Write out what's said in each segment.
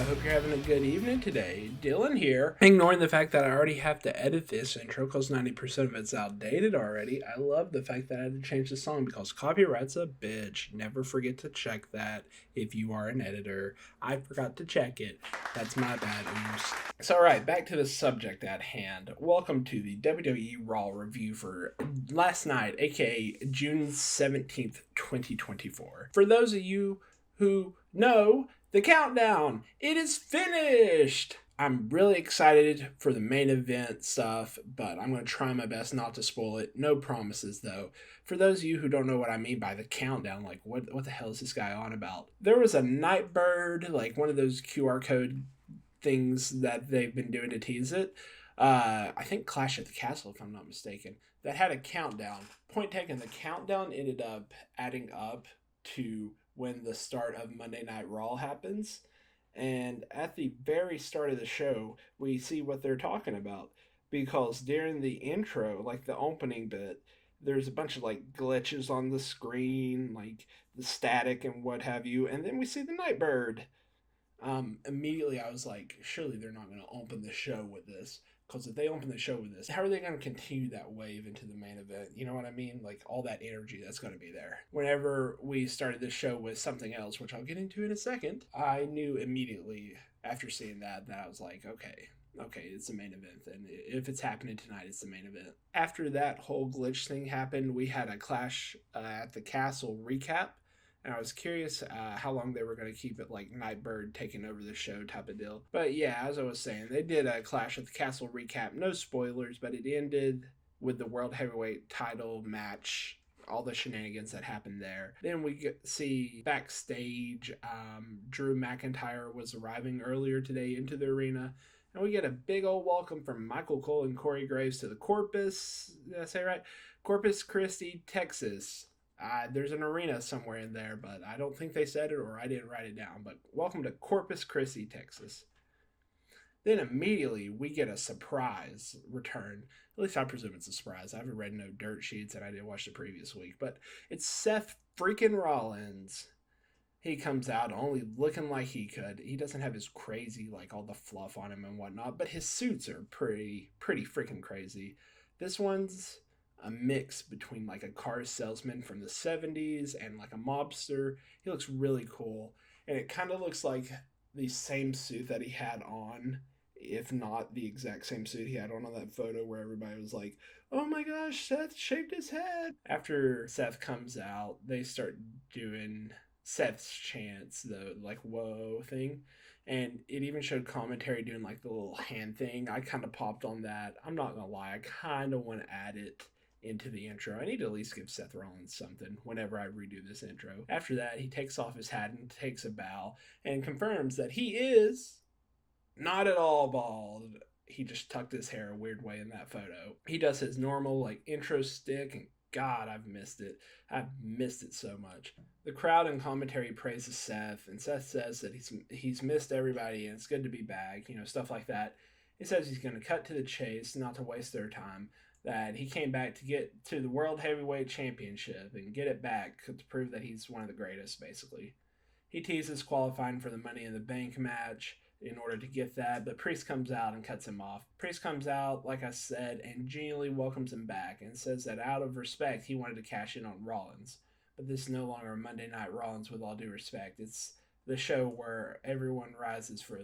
I hope you're having a good evening today. Dylan here. Ignoring the fact that I already have to edit this intro because 90% of it's outdated already. I love the fact that I had to change the song because copyright's a bitch. Never forget to check that if you are an editor. I forgot to check it. That's my bad. Oops. So alright, back to the subject at hand. Welcome to the WWE Raw review for last night, aka June 17th, 2024. For those of you who know, the countdown, it is finished! I'm really excited for the main event stuff, but I'm going to try my best not to spoil it. No promises, though. For those of you who don't know what I mean by the countdown, like, what the hell is this guy on about? There was a Nightbird, like one of those QR code things that they've been doing to tease it. I think Clash at the Castle, if I'm not mistaken, that had a countdown. Point taken, the countdown ended up adding up to when the start of Monday Night Raw happens. And at the very start of the show, we see what they're talking about. Because during the intro, like the opening bit, there's a bunch of like glitches on the screen, like the static and what have you. And then we see the Nightbird. Immediately I was like, surely they're not going to open the show with this. Because if they open the show with this, how are they going to continue that wave into the main event? You know what I mean? Like, all that energy that's going to be there. Whenever we started this show with something else, which I'll get into in a second, I knew immediately after seeing that I was like, okay, it's the main event. And if it's happening tonight, it's the main event. After that whole glitch thing happened, we had a Clash at the Castle recap. And I was curious how long they were going to keep it like Nightbird taking over the show type of deal. But yeah, as I was saying, they did a Clash at the Castle recap. No spoilers, but it ended with the World Heavyweight title match. All the shenanigans that happened there. Then we see backstage. Drew McIntyre was arriving earlier today into the arena. And we get a big old welcome from Michael Cole and Corey Graves to the Corpus. Did I say right? Corpus Christi, Texas. There's an arena somewhere in there, but I don't think they said it or I didn't write it down. But welcome to Corpus Christi, Texas. Then immediately we get a surprise return. At least I presume it's a surprise. I haven't read no dirt sheets and I didn't watch the previous week. But it's Seth freaking Rollins. He comes out only looking like he could. He doesn't have his crazy, like all the fluff on him and whatnot. But his suits are pretty freaking crazy. This one's a mix between like a car salesman from the 70s and like a mobster. He looks really cool. And it kind of looks like the same suit that he had on, if not the exact same suit he had on that photo where everybody was like, oh my gosh, Seth shaved his head. After Seth comes out, they start doing Seth's chants, the like whoa thing. And it even showed commentary doing like the little hand thing. I kind of popped on that. I'm not gonna lie, I kind of want to add it into the intro. I need to at least give Seth Rollins something whenever I redo this intro. After that, he takes off his hat and takes a bow and confirms that he is not at all bald. He just tucked his hair a weird way in that photo. He does his normal like intro stick and God, I've missed it. I've missed it so much. The crowd and commentary praises Seth, and Seth says that he's missed everybody and it's good to be back, stuff like that. He says he's going to cut to the chase, not to waste their time, that he came back to get to the World Heavyweight Championship and get it back to prove that he's one of the greatest, basically. He teases qualifying for the Money in the Bank match in order to get that, but Priest comes out and cuts him off. Priest comes out, like I said, and genuinely welcomes him back and says that out of respect, he wanted to cash in on Rollins. But this is no longer a Monday Night Rollins with all due respect. It's the show where everyone rises for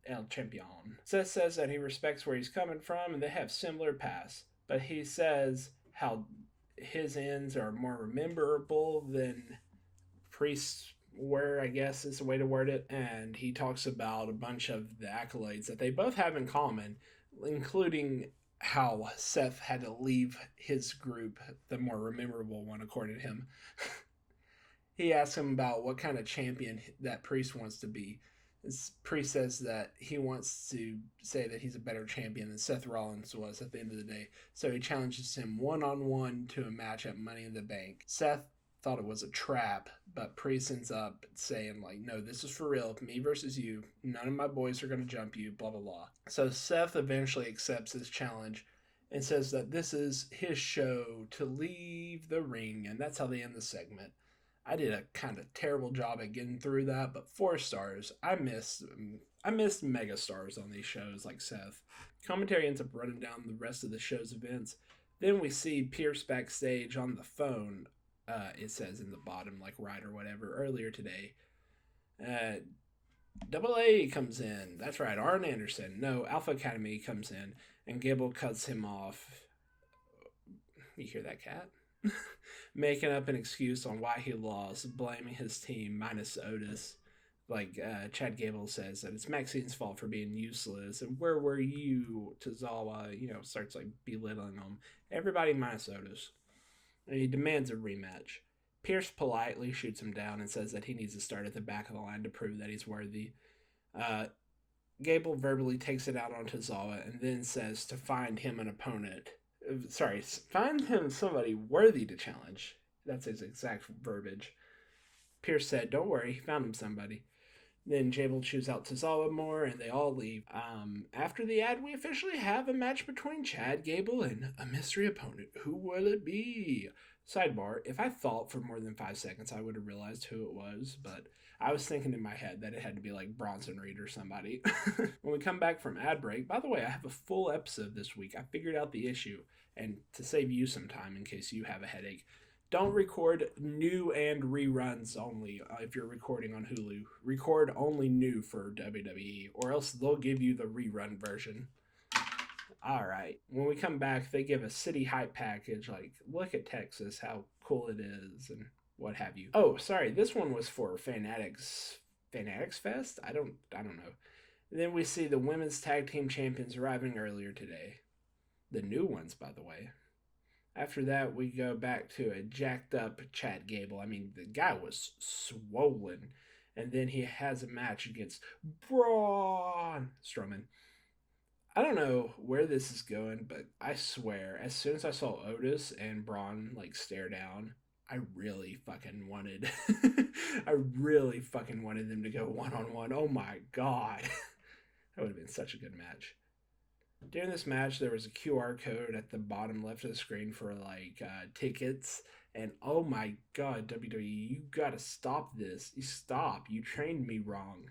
El Champion. Seth says that he respects where he's coming from and they have similar paths. But he says how his ends are more memorable than Priest's were, I guess is the way to word it. And he talks about a bunch of the accolades that they both have in common, including how Seth had to leave his group, the more memorable one, according to him. He asks him about what kind of champion that Priest wants to be. Priest says that he wants to say that he's a better champion than Seth Rollins was at the end of the day. So he challenges him one-on-one to a match at Money in the Bank. Seth thought it was a trap, but Priest ends up saying, like, no, this is for real. Me versus you. None of my boys are going to jump you, blah, blah, blah. So Seth eventually accepts his challenge and says that this is his show to leave the ring, and that's how they end the segment. I did a kind of terrible job at getting through that, but 4 stars. I missed I missed mega stars on these shows like Seth. Commentary ends up running down the rest of the show's events. Then we see Pierce backstage on the phone. It says in the bottom, like right or whatever, earlier today. Double A comes in. That's right, Arn Anderson. No, Alpha Academy comes in, and Gable cuts him off. You hear that, cat? Making up an excuse on why he lost, blaming his team minus Otis. Like Chad Gable says that it's Maxine's fault for being useless, and where were you? Tozawa, starts like belittling him. Everybody minus Otis. And he demands a rematch. Pierce politely shoots him down and says that he needs to start at the back of the line to prove that he's worthy. Gable verbally takes it out on Tozawa and then says to find him an opponent. Find him somebody worthy to challenge. That's his exact verbiage. Pierce said, don't worry, he found him somebody. Then Gable chews out Tozawa more, and they all leave. After the ad, we officially have a match between Chad Gable and a mystery opponent. Who will it be? Sidebar, if I thought for more than 5 seconds, I would have realized who it was, but I was thinking in my head that it had to be like Bronson Reed or somebody. When we come back from ad break, by the way, I have a full episode this week. I figured out the issue, and to save you some time in case you have a headache, don't record new and reruns only if you're recording on Hulu. Record only new for WWE, or else they'll give you the rerun version. All right. When we come back, they give a city hype package, like, look at Texas, how cool it is, and what have you. Oh, sorry, this one was for Fanatics Fest? I don't know. And then we see the women's tag team champions arriving earlier today. The new ones, by the way. After that, we go back to a jacked up Chad Gable. I mean, the guy was swollen. And then he has a match against Braun Strowman. I don't know where this is going, but I swear, as soon as I saw Otis and Braun like stare down, I really fucking wanted them to go one-on-one. Oh my god. That would have been such a good match. During this match, there was a QR code at the bottom left of the screen for like tickets. And oh my god, WWE, you gotta stop this. You trained me wrong.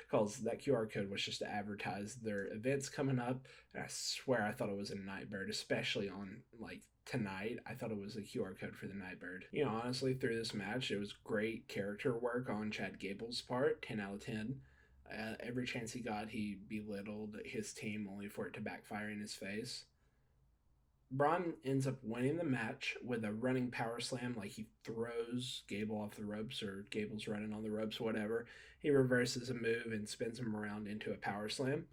Because that QR code was just to advertise their events coming up. And I swear I thought it was a Nightbird, especially on like tonight. I thought it was a QR code for the Nightbird. Honestly, through this match, it was great character work on Chad Gable's part. 10 out of 10. Every chance he got, he belittled his team only for it to backfire in his face. Braun ends up winning the match with a running power slam, like he throws Gable off the ropes, or Gable's running on the ropes, whatever. He reverses a move and spins him around into a power slam.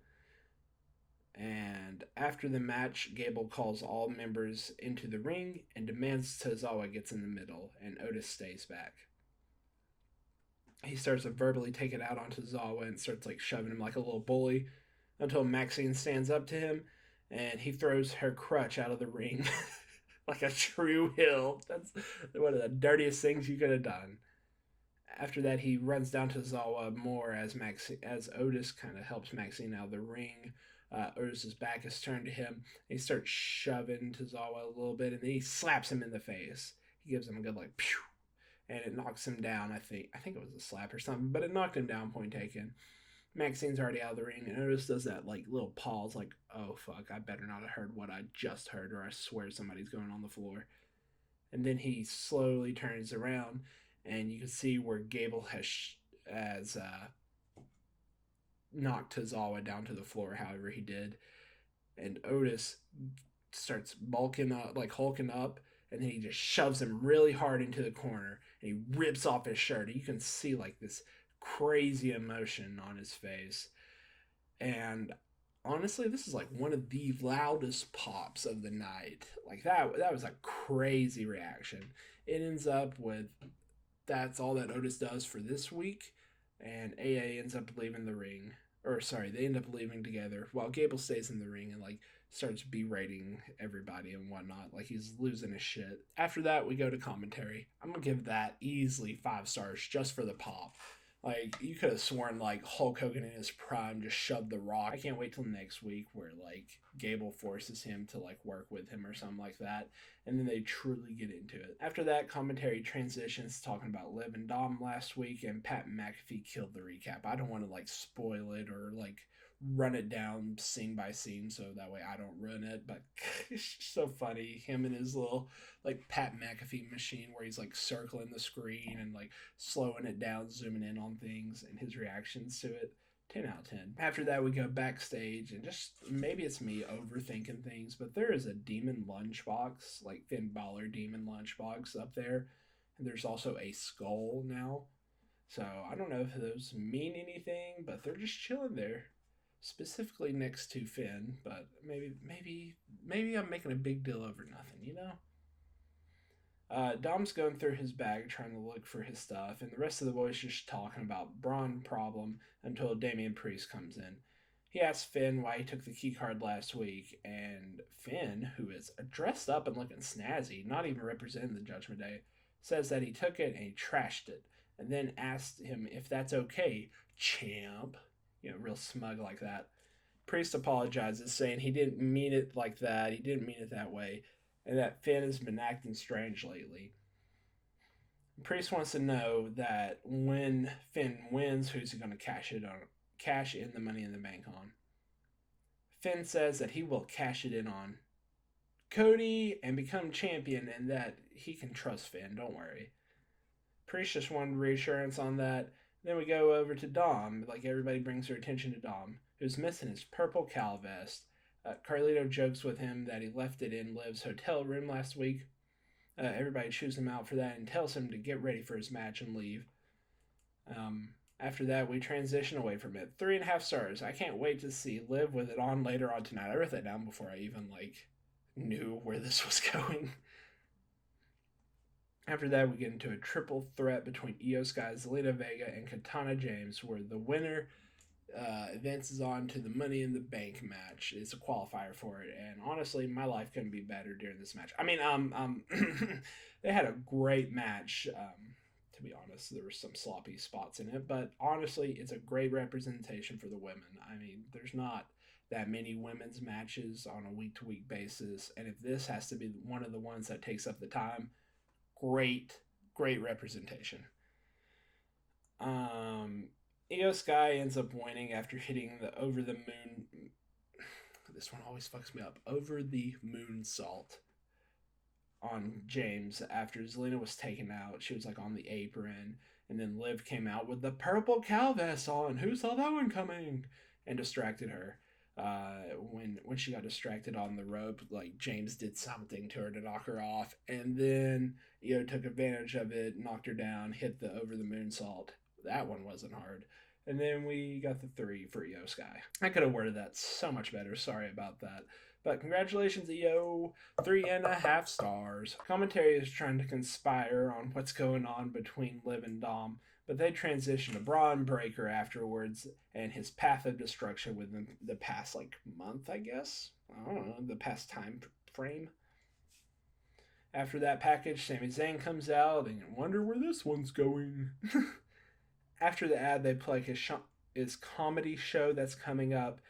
And after the match, Gable calls all members into the ring and demands Tozawa gets in the middle, and Otis stays back. He starts to verbally take it out on Tozawa and starts like shoving him like a little bully until Maxine stands up to him and he throws her crutch out of the ring like a true heel. That's one of the dirtiest things you could have done. After that, he runs down to Tozawa more as Otis kind of helps Maxine out of the ring. Otis's back is turned to him. He starts shoving Tozawa a little bit and then he slaps him in the face. He gives him a good like pew. And it knocks him down, I think it was a slap or something, but it knocked him down, point taken. Maxine's already out of the ring, and Otis does that like little pause, like, oh fuck, I better not have heard what I just heard, or I swear somebody's going on the floor. And then he slowly turns around, and you can see where Gable has knocked Tozawa down to the floor, however he did. And Otis starts bulking up, like hulking up, and then he just shoves him really hard into the corner, and he rips off his shirt. You can see like this crazy emotion on his face. And honestly, this is like one of the loudest pops of the night. Like that was a crazy reaction. It ends up with that's all that Otis does for this week, and AA ends up leaving the ring. They end up leaving together while Gable stays in the ring and like starts berating everybody and whatnot. Like he's losing his shit. After that, we go to commentary. I'm gonna give that easily 5 stars just for the pop. Like, you could have sworn, like, Hulk Hogan in his prime just shoved the Rock. I can't wait till next week where, like, Gable forces him to, like, work with him or something like that. And then they truly get into it. After that, commentary transitions talking about Liv and Dom last week, and Pat McAfee killed the recap. I don't want to, like, spoil it or, like, run it down scene by scene so that way I don't ruin it, but it's so funny, him and his little like Pat McAfee machine where he's like circling the screen and like slowing it down, zooming in on things, and his reactions to it. 10 out of 10. After that, we go backstage, and just maybe it's me overthinking things, but there is a demon lunchbox, like Finn Balor demon lunchbox up there, and there's also a skull now. So I don't know if those mean anything, but they're just chilling there, specifically next to Finn. But maybe I'm making a big deal over nothing, you know? Dom's going through his bag trying to look for his stuff, and the rest of the boys just talking about Braun problem until Damian Priest comes in. He asks Finn why he took the key card last week, and Finn, who is dressed up and looking snazzy, not even representing the Judgment Day, says that he took it and he trashed it, and then asked him if that's okay, champ. You know, real smug like that. Priest apologizes, saying he didn't mean it like that, he didn't mean it that way, and that Finn has been acting strange lately. Priest wants to know that when Finn wins, who's he going to cash in the Money in the Bank on? Finn says that he will cash it in on Cody and become champion, and that he can trust Finn, don't worry. Priest just wanted reassurance on that. Then we go over to Dom, like everybody brings their attention to Dom, who's missing his purple cowl vest. Carlito jokes with him that he left it in Liv's hotel room last week. Everybody chews him out for that and tells him to get ready for his match and leave. After that, we transition away from it. 3.5 stars. I can't wait to see Liv with it on later on tonight. I wrote that down before I even knew where this was going. After that, we get into a triple threat between Io Sky, Zelina Vega, and Katana James, where the winner advances on to the Money in the Bank match. It's a qualifier for it, and honestly, my life couldn't be better during this match. I mean, they had a great match. To be honest, there were some sloppy spots in it, but honestly, it's a great representation for the women. I mean, there's not that many women's matches on a week-to-week basis, and if this has to be one of the ones that takes up the time, great representation. Io Sky ends up winning after hitting the over the moon. This one always fucks me up. Over the moonsault on James after Zelina was taken out. She was like on the apron, and then Liv came out with the purple cow vest on. Who saw that one coming? And distracted her. When she got distracted on the rope, like James did something to her to knock her off, and then Io took advantage of it, knocked her down, hit the over the moonsault. That one wasn't hard. And then we got the 3 for Io Sky. I could have worded that so much better. Sorry about that. But congratulations, Io. 3.5 stars. Commentary is trying to conspire on what's going on between Liv and Dom, but they transition to Braun Breaker afterwards and his path of destruction within the past month, I guess. I don't know, the past time frame. After that package, Sami Zayn comes out, and you wonder where this one's going. After the ad, they play his comedy show that's coming up,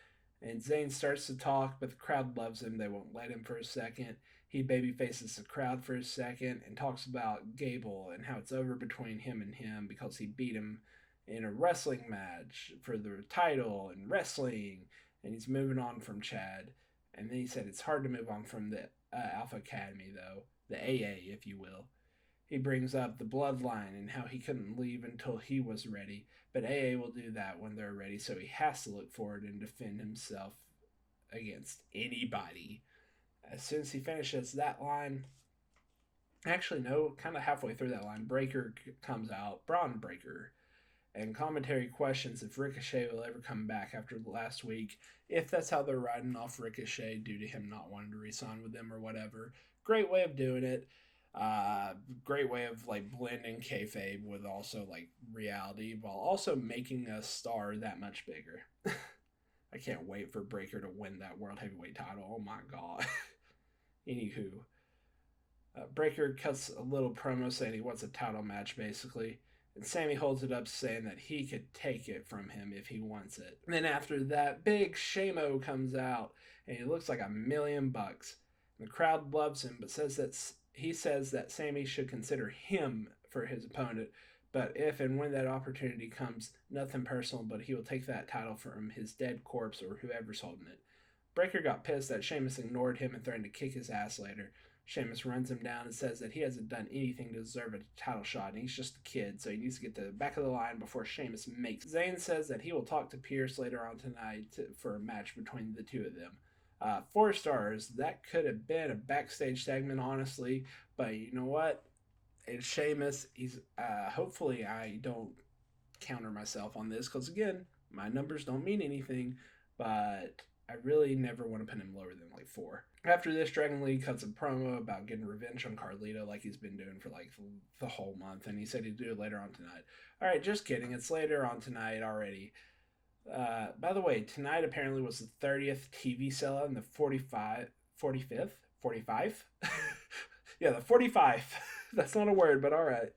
and Zayn starts to talk, but the crowd loves him. They won't let him for a second. He baby faces the crowd for a second and talks about Gable and how it's over between him and him because he beat him in a wrestling match for the title and wrestling, and he's moving on from Chad. And then he said it's hard to move on from the Alpha Academy, though, the AA, if you will. He brings up the bloodline and how he couldn't leave until he was ready, but AA will do that when they're ready, so he has to look forward and defend himself against anybody. As soon as he finishes that line, actually no, kind of halfway through that line, Breaker comes out, Braun Breaker, and commentary questions if Ricochet will ever come back after last week, if that's how they're riding off Ricochet due to him not wanting to re-sign with them or whatever. Great way of doing it. Great way of blending kayfabe with also reality while also making a star that much bigger. I can't wait for Breaker to win that World Heavyweight title. Oh my god. Anywho, Breaker cuts a little promo saying he wants a title match basically, And Sami holds it up saying that he could take it from him if he wants it. And then after that, big Shamo comes out and he looks like $1,000,000. The crowd loves him, but says that Sami should consider him for his opponent. But if and when that opportunity comes, nothing personal, but he will take that title from his dead corpse or whoever's holding it. Breaker got pissed that Sheamus ignored him and threatened to kick his ass later. Sheamus runs him down and says that he hasn't done anything to deserve a title shot, and he's just a kid, so he needs to get to the back of the line before Sheamus makes it. Zayne says that he will talk to Pierce later on tonight for a match between the two of them. 4 stars. That could have been a backstage segment, honestly, but you know what? It's Sheamus. He's hopefully I don't counter myself on this, because again, my numbers don't mean anything, but I really never want to put him lower than like 4. After this, Dragon Lee cuts a promo about getting revenge on Carlito like he's been doing for like the whole month, and he said he'd do it later on tonight. All right, just kidding. It's later on tonight already. By the way, tonight apparently was the 30th TV sellout and the 45th? Yeah, the 45. That's not a word, but all right.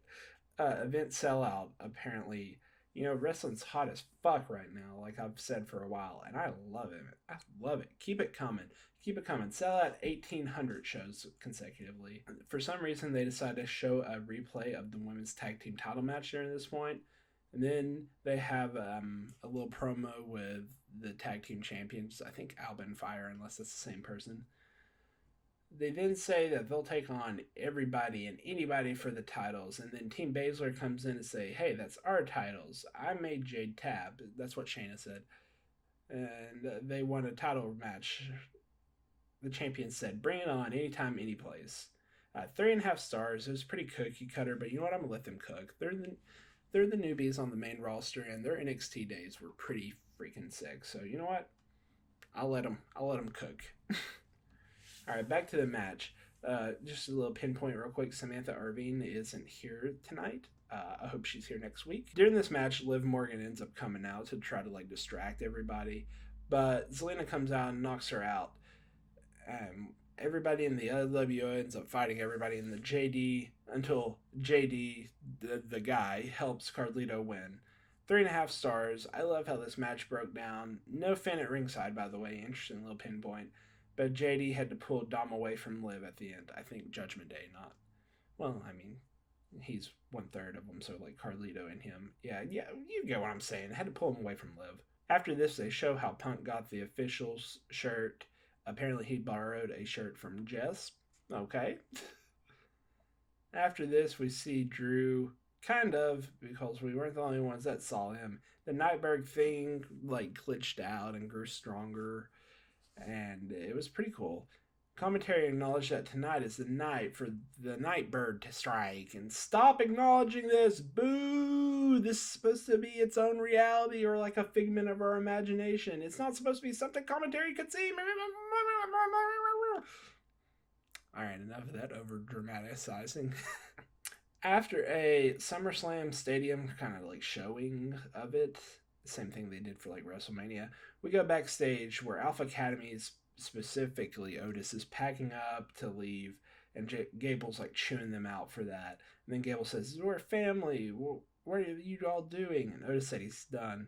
Event sellout, apparently. You know, wrestling's hot as fuck right now, like I've said for a while, and I love it. I love it. Keep it coming. Keep it coming. Sell out 1,800 shows consecutively. For some reason, they decided to show a replay of the women's tag team title match during this point. And then they have a little promo with the tag team champions, I think Alba and Fire, unless that's the same person. They then say that they'll take on everybody and anybody for the titles. And then Team Baszler comes in and say, hey, that's our titles. I made Jade Tab. That's what Shayna said. And they won a title match. The champion said, bring it on anytime, any place. 3.5 stars. It was pretty cookie cutter, but you know what? I'm going to let them cook. They're the newbies on the main roster, and their NXT days were pretty freaking sick. So you know what? I'll let them cook. All right, back to the match. Just a little pinpoint real quick. Samantha Irving isn't here tonight. I hope she's here next week. During this match, Liv Morgan ends up coming out to try to like distract everybody, but Zelina comes out and knocks her out. Everybody in the LWO ends up fighting everybody in the JD until JD, the guy, helps Carlito win. 3.5 stars. I love how this match broke down. No fan at ringside, by the way. Interesting little pinpoint. But JD had to pull Dom away from Liv at the end. I think Judgment Day, not... Well, I mean, he's 1/3 of them, so like Carlito and him. Yeah, you get what I'm saying. Had to pull him away from Liv. After this, they show how Punk got the official's shirt. Apparently, he borrowed a shirt from Jess. Okay. After this, we see Drew, kind of, because we weren't the only ones that saw him. The Nightbird thing, like, glitched out and grew stronger. And it was pretty cool. Commentary acknowledged that tonight is the night for the Nightbird to strike. And stop acknowledging this. Boo! This is supposed to be its own reality or like a figment of our imagination. It's not supposed to be something commentary could see. Alright, enough of that over dramatizing. After a SummerSlam stadium kind of like showing of it, same thing they did for like WrestleMania, we go backstage where Alpha Academy's, specifically Otis, is packing up to leave, and Gable's like chewing them out for that. And then Gable says, we're family, what are you all doing? And Otis said he's done,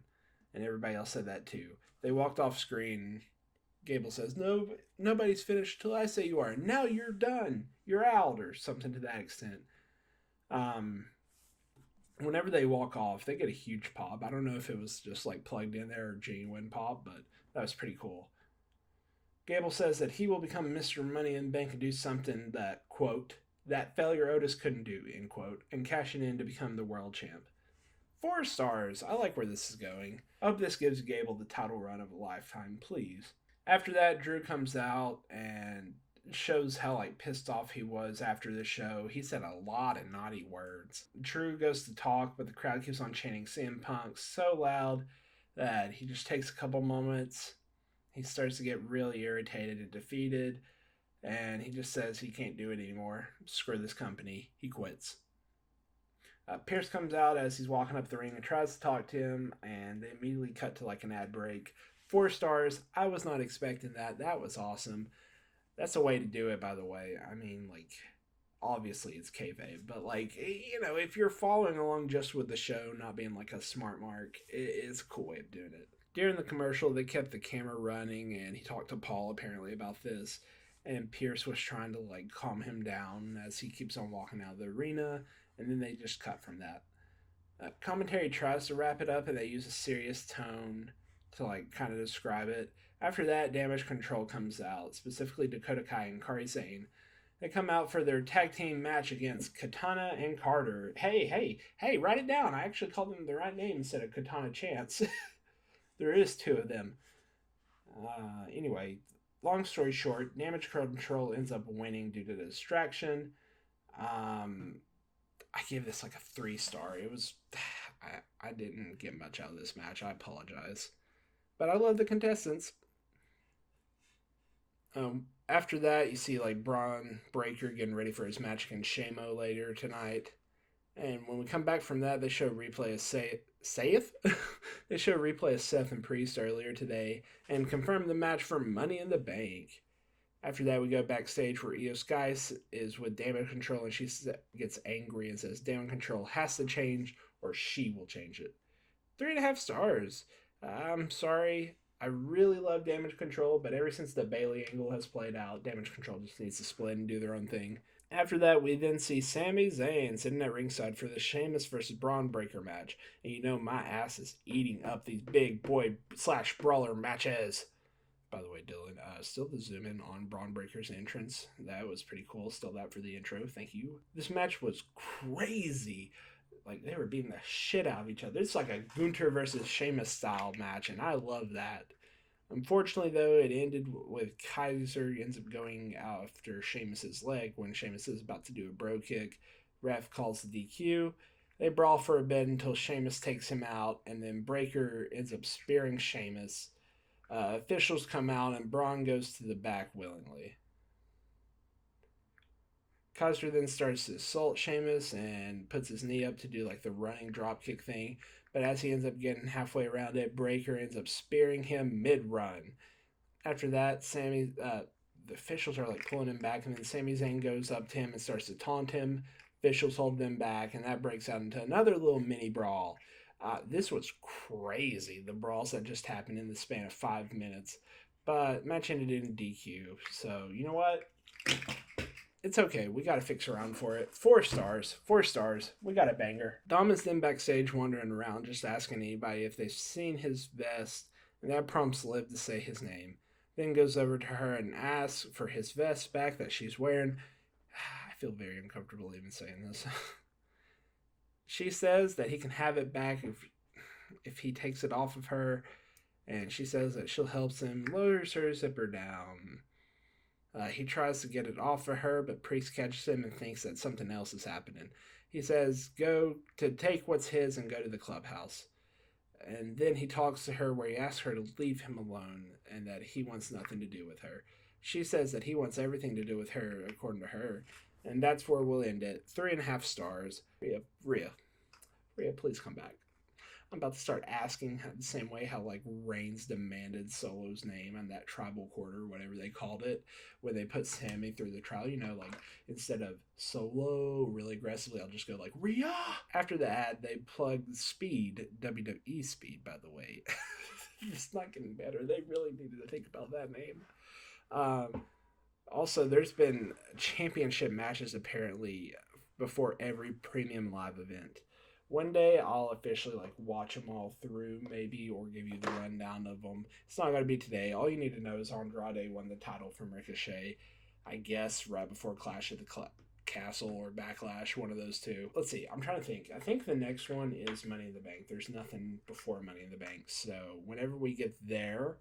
and everybody else said that too. They walked off screen. Gable says, no, nobody's finished till I say you are. Now you're done, you're out, or something to that extent. Whenever they walk off, they get a huge pop. I don't know if it was just like plugged in there or genuine pop, but that was pretty cool. Gable says that he will become Mr. Money in the Bank and do something that, quote, that failure Otis couldn't do, end quote, and cashing in to become the world champ. 4 stars. I like where this is going. I hope this gives Gable the title run of a lifetime, please. After that, Drew comes out and shows how like pissed off he was after the show. He said a lot of naughty words. Drew goes to talk, but the crowd keeps on chanting CM Punk so loud that he just takes a couple moments. He starts to get really irritated and defeated, and he just says he can't do it anymore. Screw this company. He quits. Pierce comes out as he's walking up the ring and tries to talk to him, and they immediately cut to like an ad break. 4 stars. I was not expecting that. That was awesome. That's a way to do it, by the way. I mean, like, obviously it's kayfabe, but like, you know, if you're following along just with the show, not being like a smart mark, it's a cool way of doing it. During the commercial, they kept the camera running, and he talked to Paul apparently about this. And Pierce was trying to like calm him down as he keeps on walking out of the arena, and then they just cut from that. Commentary tries to wrap it up, and they use a serious tone to like kind of describe it. After that, Damage Control comes out, specifically Dakota Kai and Kairi Sane. They come out for their tag team match against Katana and Carter. Hey, write it down. I actually called them the right name instead of Katana Chance. There is two of them. Anyway, long story short, Damage Control ends up winning due to the distraction. I give this like a 3-star. It was, I didn't get much out of this match. I apologize, but I love the contestants. After that, you see like Braun Breaker getting ready for his match against Shamo later tonight. And when we come back from that, they show a replay of Seth? They show a replay of Seth and Priest earlier today and confirm the match for Money in the Bank. After that, we go backstage where Io Sky is with Damage Control, and she gets angry and says Damage Control has to change or she will change it. 3.5 stars. I'm sorry. I really love Damage Control, but ever since the Bayley angle has played out, Damage Control just needs to split and do their own thing. After that, we then see Sami Zayn sitting at ringside for the Sheamus versus Braun Breaker match. And you know my ass is eating up these big boy / brawler matches. By the way, Dylan, still the zoom in on Braun Breaker's entrance. That was pretty cool. Still that for the intro. Thank you. This match was crazy. Like, they were beating the shit out of each other. It's like a Gunther versus Sheamus style match, and I love that. Unfortunately, though, it ended with Kaiser ends up going after Sheamus's leg when Sheamus is about to do a bro kick. Ref calls the DQ. They brawl for a bit until Sheamus takes him out, and then Breaker ends up spearing Sheamus. Officials come out, and Braun goes to the back willingly. Kaiser then starts to assault Sheamus and puts his knee up to do like the running dropkick thing. But as he ends up getting halfway around it, Breaker ends up spearing him mid-run. After that, the officials are like pulling him back, and then Sami Zayn goes up to him and starts to taunt him. Officials hold them back, and that breaks out into another little mini brawl. This was crazy, the brawls that just happened in the span of 5 minutes. But match ended in DQ, so you know what? It's okay. We got to fix around for it. 4 stars. 4 stars. We got a banger. Dom is then backstage wandering around just asking anybody if they've seen his vest, and that prompts Liv to say his name. Then goes over to her and asks for his vest back that she's wearing. I feel very uncomfortable even saying this. She says that he can have it back if he takes it off of her, and she says that she'll help him lowers her zipper down. He tries to get it off of her, but Priest catches him and thinks that something else is happening. He says, go to take what's his and go to the clubhouse. And then he talks to her where he asks her to leave him alone and that he wants nothing to do with her. She says that he wants everything to do with her, according to her. And that's where we'll end it. 3.5 stars. Rhea, please come back. I'm about to start asking the same way how like Reigns demanded Solo's name on that tribal quarter, whatever they called it, where they put Sami through the trial. You know, like instead of Solo really aggressively, I'll just go like Rhea. After the ad, they plugged Speed, WWE Speed, by the way. It's not getting better. They really needed to think about that name. Also, there's been championship matches apparently before every premium live event. One day I'll officially like watch them all through maybe or give you the rundown of them. It's not going to be today. All you need to know is Andrade won the title from Ricochet, I guess right before Clash at the Castle or Backlash, one of those two. Let's see. I'm trying to think. I think the next one is Money in the Bank. There's nothing before Money in the Bank. So whenever we get there,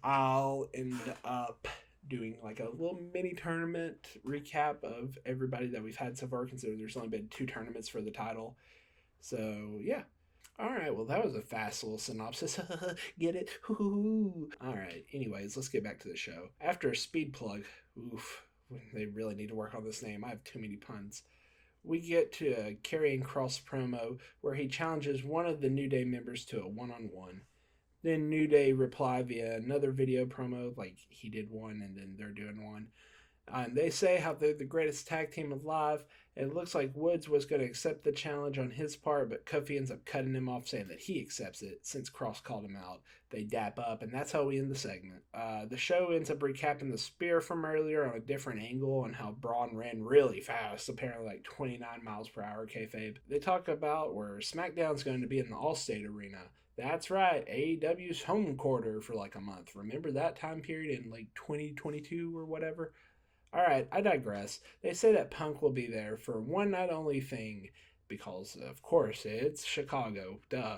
I'll end up doing like a little mini tournament recap of everybody that we've had so far, considering there's only been 2 tournaments for the title. So, yeah. All right, well, that was a fast little synopsis. Get it? All right, anyways, let's get back to the show. After a speed plug, they really need to work on this name. I have too many puns. We get to a Karrion Kross promo where he challenges one of the New Day members to a one-on-one. Then New Day reply via another video promo, like he did one and then they're doing one. And they say how they're the greatest tag team alive. And it looks like Woods was going to accept the challenge on his part, but Kofi ends up cutting him off, saying that he accepts it since Kross called him out. They dap up, and that's how we end the segment. The show ends up recapping the spear from earlier on a different angle and how Braun ran really fast, apparently like 29 miles per hour, kayfabe. They talk about where SmackDown's going to be in the Allstate Arena. That's right, AEW's home quarter for like a month. Remember that time period in like 2022 or whatever? Alright, I digress. They say that Punk will be there for one night only thing because, of course, it's Chicago. Duh.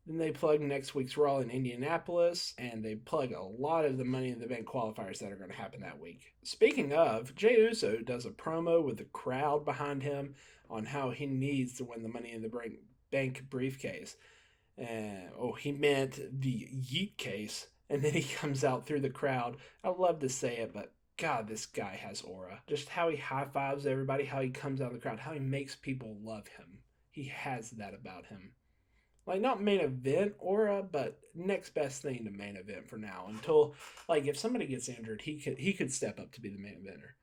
Then they plug next week's Raw in Indianapolis, and they plug a lot of the Money in the Bank qualifiers that are going to happen that week. Speaking of, Jey Uso does a promo with the crowd behind him on how he needs to win the Money in the Bank briefcase. He meant the Yeet case. And then he comes out through the crowd. I love to say it, but God, this guy has aura. Just how he high fives everybody, how he comes out of the crowd, how he makes people love him. He has that about him. Like, not main event aura, but next best thing to main event for now. Until, like, if somebody gets injured, he could step up to be the main eventer.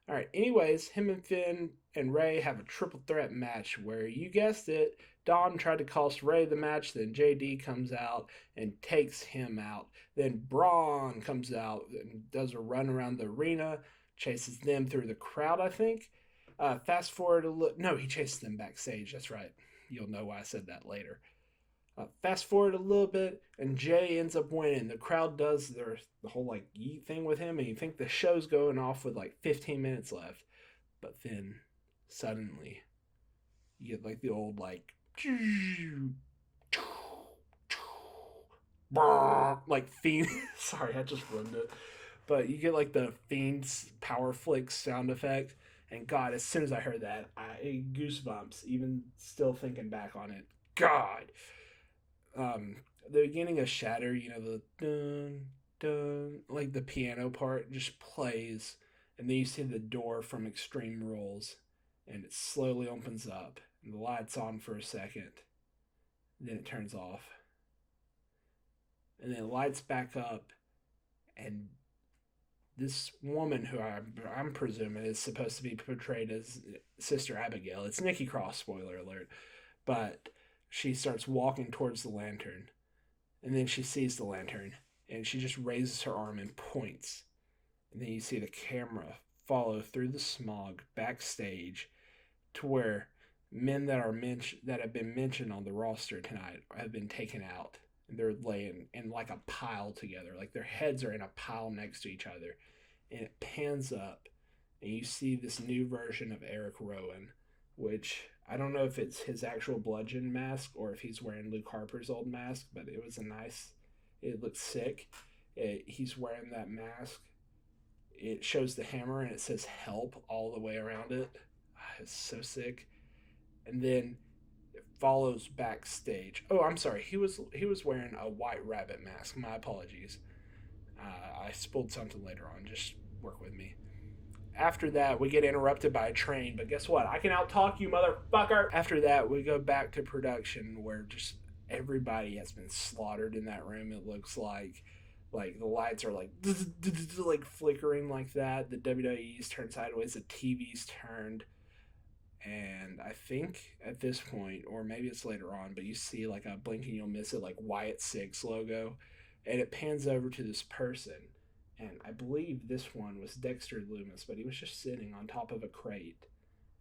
All right, anyways, him and Finn and Ray have a triple threat match where, you guessed it, Dom tried to cost Ray the match, then JD comes out and takes him out. Then Braun comes out and does a run around the arena, chases them through the crowd, I think. Fast forward a little. No, he chases them backstage, that's right. You'll know why I said that later. Fast forward a little bit, and Jay ends up winning. The crowd does the whole like yeet thing with him, and you think the show's going off with like 15 minutes left. But then, suddenly, you get like the old like Fiend. Sorry, I just ruined it. But you get like the Fiend's power flick sound effect. And God, as soon as I heard that, I goosebumps, even still thinking back on it. God. The beginning of Shatter, you know, the dun dun, like the piano part just plays, and then you see the door from Extreme Rules, and it slowly opens up, and the light's on for a second, then it turns off, and then it lights back up, and this woman who I'm presuming is supposed to be portrayed as Sister Abigail. It's Nikki Cross, spoiler alert, but she starts walking towards the lantern, and then she sees the lantern, and she just raises her arm and points. And then you see the camera follow through the smog backstage to where men that have been mentioned on the roster tonight have been taken out, and they're laying in like a pile together, like their heads are in a pile next to each other. And it pans up, and you see this new version of Eric Rowan, which I don't know if it's his actual bludgeon mask or if he's wearing Luke Harper's old mask, but it looks sick. He's wearing that mask. It shows the hammer and it says help all the way around it. It's so sick. And then it follows backstage. Oh, I'm sorry. He was wearing a White Rabbit mask. My apologies. I spoiled something later on. Just work with me. After that, we get interrupted by a train, but guess what? I can out-talk you, motherfucker! After that, we go back to production where just everybody has been slaughtered in that room. It looks like the lights are like flickering like that. The WWE's turned sideways, the TV's turned. And I think at this point, or maybe it's later on, but you see like a blink and you'll miss it, like Wyatt 6 logo. And it pans over to this person. And I believe this one was Dexter Lumis, but he was just sitting on top of a crate.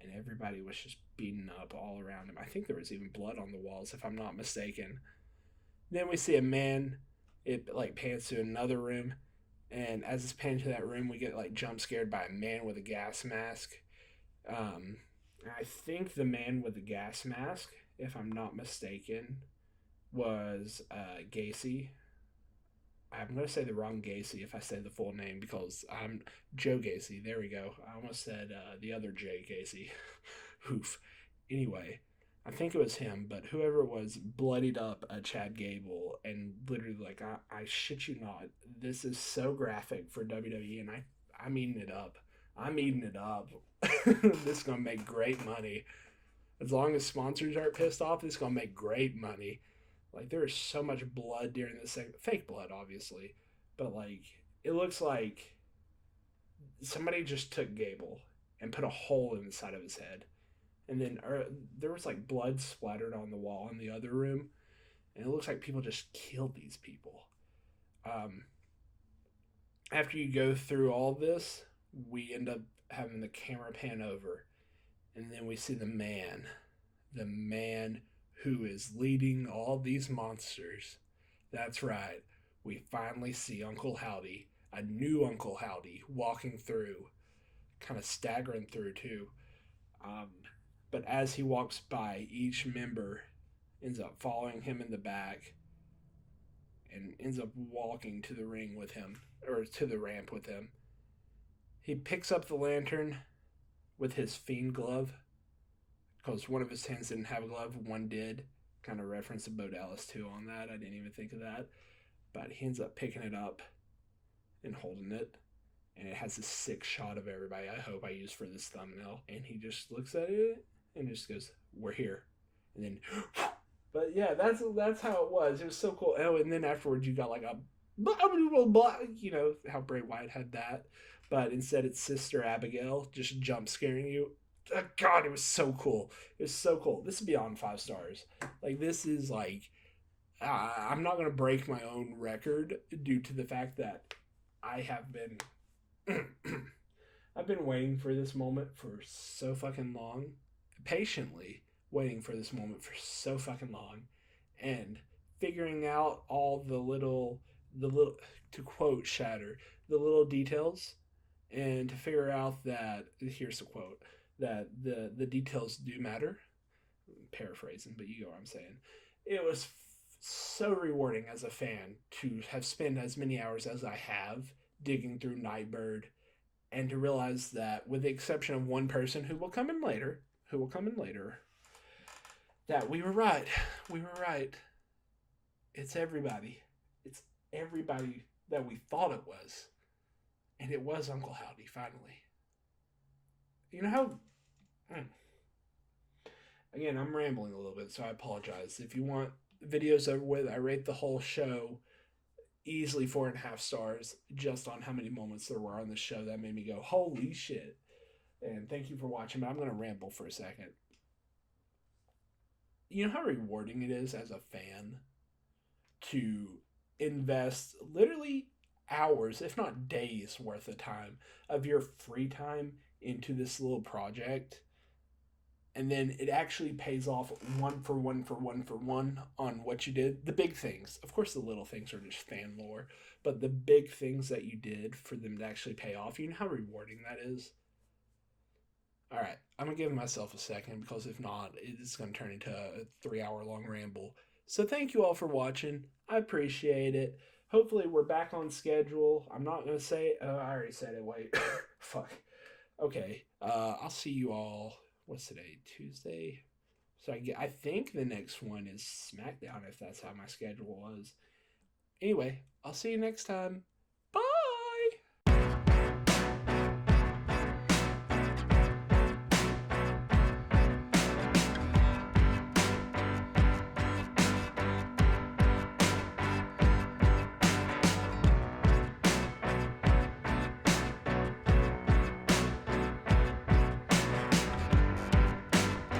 And everybody was just beaten up all around him. I think there was even blood on the walls, if I'm not mistaken. Then we see a man. It like pans to another room. And as it's panning to that room, we get like jump scared by a man with a gas mask. I think the man with the gas mask, if I'm not mistaken, was Gacy. I'm going to say the wrong Gacy if I say the full name because I'm Joe Gacy. There we go. I almost said the other Jay Gacy. Oof. Anyway, I think it was him, but whoever it was bloodied up Chad Gable and literally like, I shit you not, this is so graphic for WWE and I'm eating it up. I'm eating it up. This is going to make great money. As long as sponsors aren't pissed off, this is going to make great money. Like, there is so much blood during this segment. Fake blood, obviously. But, like, it looks like somebody just took Gable and put a hole in the side of his head. And then there was like blood splattered on the wall in the other room. And it looks like people just killed these people. After you go through all this, we end up having the camera pan over. And then we see the man who is leading all these monsters. That's right. We finally see Uncle Howdy, a new Uncle Howdy, walking through, kind of staggering through too. But as he walks by, each member ends up following him in the back and ends up walking to the ring with him, or to the ramp with him. He picks up the lantern with his Fiend glove, because one of his hands didn't have a glove, one did. Kind of reference to Bo Dallas too on that. I didn't even think of that. But he ends up picking it up and holding it. And it has this sick shot of everybody I hope I use for this thumbnail. And he just looks at it and just goes, "We're here." And then, but yeah, that's how it was. It was so cool. Oh, and then afterwards you got like a, you know, how Bray Wyatt had that. But instead it's Sister Abigail just jump scaring you. Oh, God, it was so cool. It was so cool. This is beyond 5 stars. Like, this is like, I'm not going to break my own record due to the fact that I have been, I've been waiting for this moment for so fucking long. Patiently waiting for this moment for so fucking long. And figuring out all the little, to quote Shatter, the little details. And to figure out that, here's the quote, that the details do matter. I'm paraphrasing, but you know what I'm saying. It was so rewarding as a fan to have spent as many hours as I have digging through Nightbird, and to realize that, with the exception of one person who will come in later, that we were right. We were right. It's everybody. It's everybody that we thought it was. And it was Uncle Howdy, finally. You know how... Again, I'm rambling a little bit, so I apologize. If you want videos over with, I rate the whole show easily 4.5 stars, just on how many moments there were on the show that made me go, holy shit. And thank you for watching, but I'm going to ramble for a second. You know how rewarding it is as a fan to invest literally hours, if not days worth of time, of your free time into this little project, and then it actually pays off one for one on what you did. The big things, of course, the little things are just fan lore, but the big things that you did for them to actually pay off, you know how rewarding that is. All right, I'm gonna give myself a second, because if not, it's gonna turn into a 3-hour long ramble. So thank you all for watching. I appreciate it. Hopefully we're back on schedule. I'm not going to say it. I already said it. Wait. Fuck. Okay. I'll see you all. What's today? Tuesday? So I think the next one is SmackDown, if that's how my schedule was. Anyway, I'll see you next time.